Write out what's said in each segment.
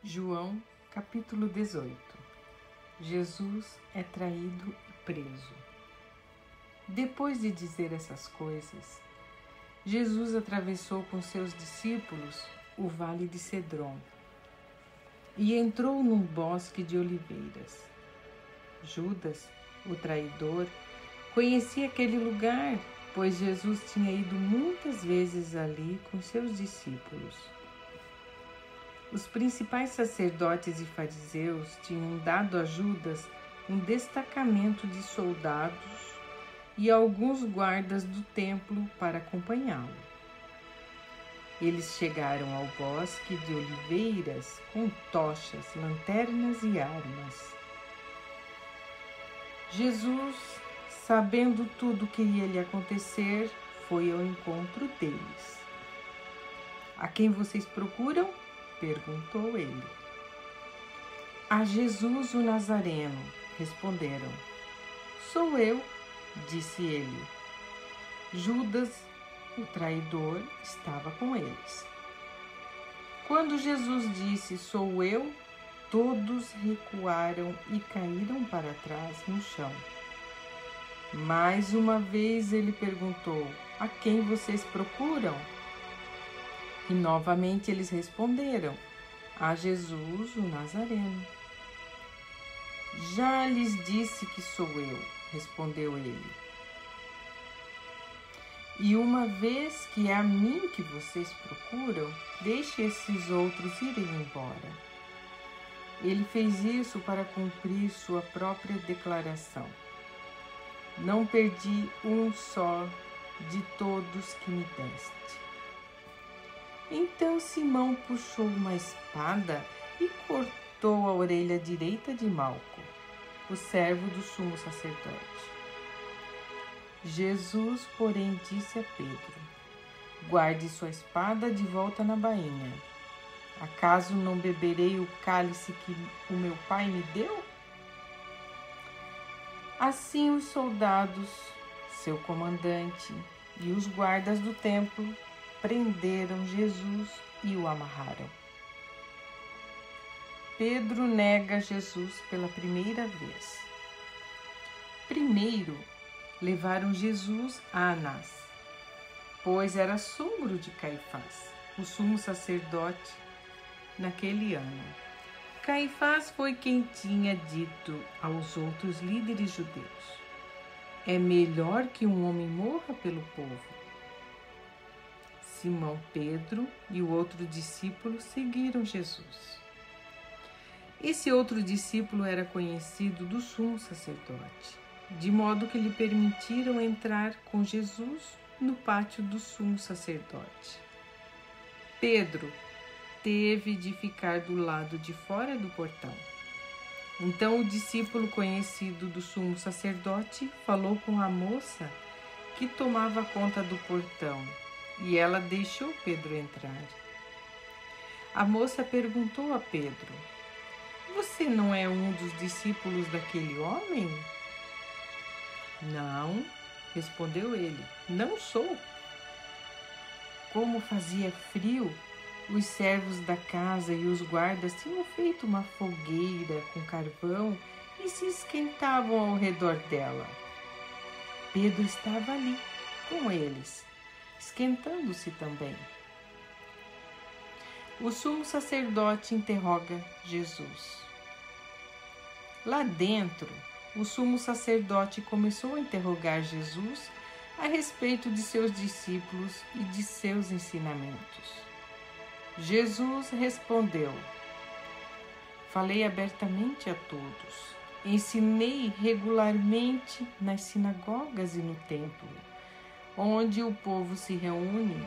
João, capítulo 18. Jesus é traído e preso. Depois de dizer essas coisas, Jesus atravessou com seus discípulos o vale de Cedron e entrou num bosque de oliveiras. Judas, o traidor, conhecia aquele lugar, pois Jesus tinha ido muitas vezes ali com seus discípulos. Os principais sacerdotes e fariseus tinham dado a Judas um destacamento de soldados e alguns guardas do templo para acompanhá-lo. Eles chegaram ao bosque de oliveiras com tochas, lanternas e armas. Jesus, sabendo tudo o que ia lhe acontecer, foi ao encontro deles. "A quem vocês procuram?" perguntou ele. "A Jesus o Nazareno", responderam. "Sou eu", disse ele. Judas, o traidor, estava com eles. Quando Jesus disse "sou eu", todos recuaram e caíram para trás no chão. Mais uma vez ele perguntou: "A quem vocês procuram?" E novamente eles responderam: "A Jesus o Nazareno." "Já lhes disse que sou eu", respondeu ele. "E uma vez que é a mim que vocês procuram, deixe esses outros irem embora." Ele fez isso para cumprir sua própria declaração: "Não perdi um só de todos que me deste." Então Simão puxou uma espada e cortou a orelha direita de Malco, o servo do sumo sacerdote. Jesus, porém, disse a Pedro: "Guarde sua espada de volta na bainha. Acaso não beberei o cálice que o meu pai me deu?" Assim os soldados, seu comandante e os guardas do templo prenderam Jesus e o amarraram. Pedro nega Jesus pela primeira vez. Primeiro, levaram Jesus a Anás, pois era sogro de Caifás, o sumo sacerdote, naquele ano. Caifás foi quem tinha dito aos outros líderes judeus: "É melhor que um homem morra pelo povo." Simão Pedro e o outro discípulo seguiram Jesus. Esse outro discípulo era conhecido do sumo sacerdote, de modo que lhe permitiram entrar com Jesus no pátio do sumo sacerdote. Pedro teve de ficar do lado de fora do portão. Então o discípulo conhecido do sumo sacerdote falou com a moça que tomava conta do portão, e ela deixou Pedro entrar. A moça perguntou a Pedro: "Você não é um dos discípulos daquele homem?" "Não", respondeu ele, "não sou." Como fazia frio, os servos da casa e os guardas tinham feito uma fogueira com carvão e se esquentavam ao redor dela. Pedro estava ali com eles, esquentando-se também. O sumo sacerdote interroga Jesus. Lá dentro, o sumo sacerdote começou a interrogar Jesus a respeito de seus discípulos e de seus ensinamentos. Jesus respondeu: "Falei abertamente a todos. Ensinei regularmente nas sinagogas e no templo, onde o povo se reúne.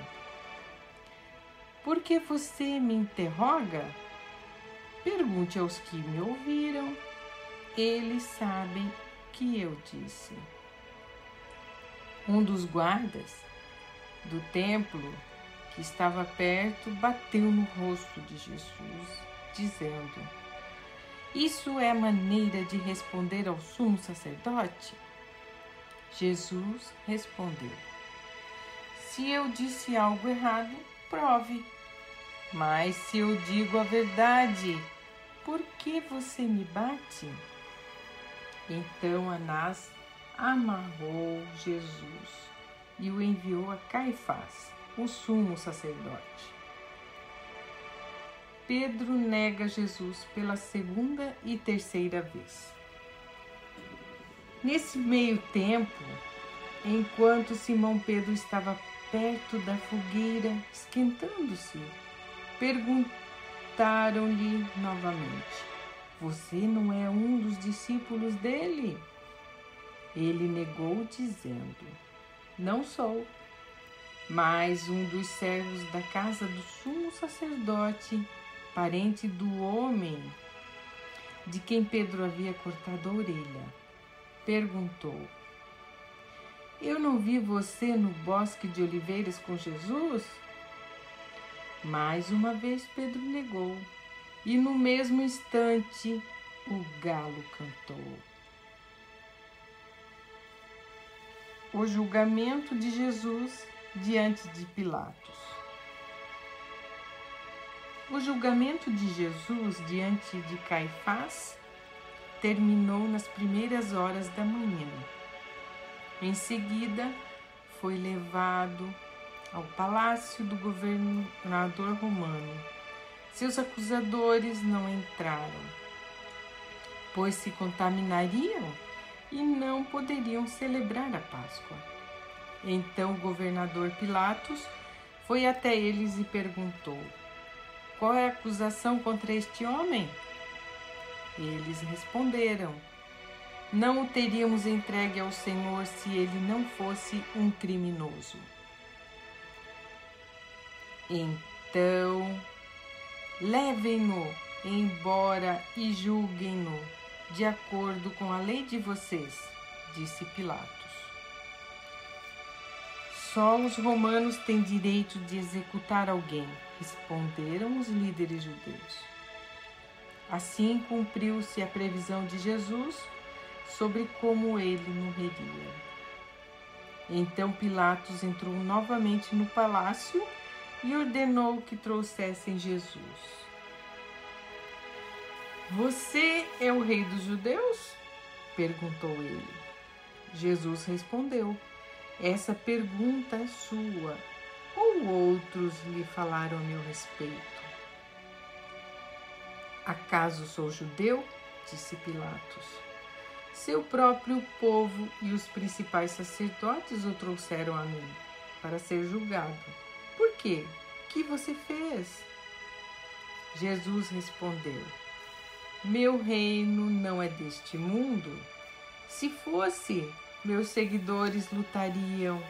Por que você me interroga? Pergunte aos que me ouviram. Eles sabem que eu disse." Um dos guardas do templo, que estava perto, bateu no rosto de Jesus, dizendo: "Isso é maneira de responder ao sumo sacerdote?" Jesus respondeu: "Se eu disse algo errado, prove." Mas se eu digo a verdade, por que você me bate? Então Anás amarrou Jesus e o enviou a Caifás, o sumo sacerdote. Pedro nega Jesus pela segunda e terceira vez. Nesse meio tempo, enquanto Simão Pedro estava perto da fogueira, esquentando-se, perguntaram-lhe novamente: você não é um dos discípulos dele? Ele negou, dizendo: não sou, mas um dos servos da casa do sumo sacerdote, parente do homem de quem Pedro havia cortado a orelha, perguntou: eu não vi você no bosque de oliveiras com Jesus? Mais uma vez Pedro negou, e no mesmo instante o galo cantou. O julgamento de Jesus diante de Pilatos. O julgamento de Jesus diante de Caifás terminou nas primeiras horas da manhã. Em seguida, foi levado ao palácio do governador romano. Seus acusadores não entraram, pois se contaminariam e não poderiam celebrar a Páscoa. Então o governador Pilatos foi até eles e perguntou: qual é a acusação contra este homem? Eles responderam: não o teríamos entregue ao Senhor se ele não fosse um criminoso. Então, levem-no embora e julguem-no de acordo com a lei de vocês, disse Pilatos. Só os romanos têm direito de executar alguém, responderam os líderes judeus. Assim cumpriu-se a previsão de Jesus sobre como ele morreria. Então Pilatos entrou novamente no palácio e ordenou que trouxessem Jesus. Você é o rei dos judeus? Perguntou ele. Jesus respondeu: essa pergunta é sua, ou outros lhe falaram a meu respeito? Acaso sou judeu? Disse Pilatos. Seu próprio povo e os principais sacerdotes o trouxeram a mim para ser julgado. Por quê? O que você fez? Jesus respondeu: meu reino não é deste mundo. Se fosse, meus seguidores lutariam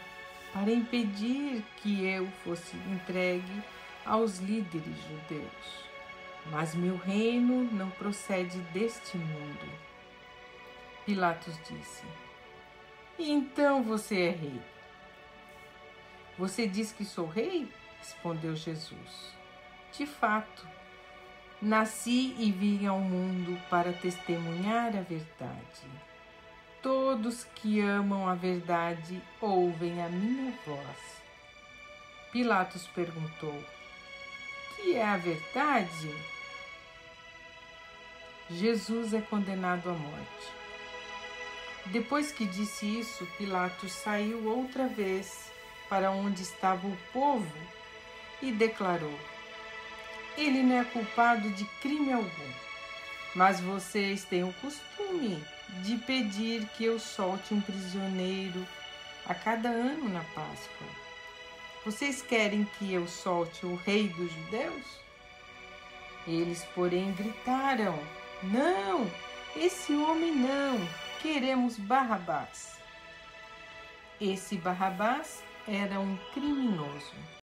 para impedir que eu fosse entregue aos líderes judeus. Mas meu reino não procede deste mundo. Pilatos disse: então você é rei? Você diz que sou rei? Respondeu Jesus: de fato, nasci e vim ao mundo para testemunhar a verdade. Todos que amam a verdade ouvem a minha voz. Pilatos perguntou: que é a verdade? Jesus é condenado à morte. Depois que disse isso, Pilatos saiu outra vez para onde estava o povo e declarou: ele não é culpado de crime algum, mas vocês têm o costume de pedir que eu solte um prisioneiro a cada ano na Páscoa. Vocês querem que eu solte o rei dos judeus? Eles, porém, gritaram: não, esse homem não, queremos Barrabás. Esse Barrabás era um criminoso.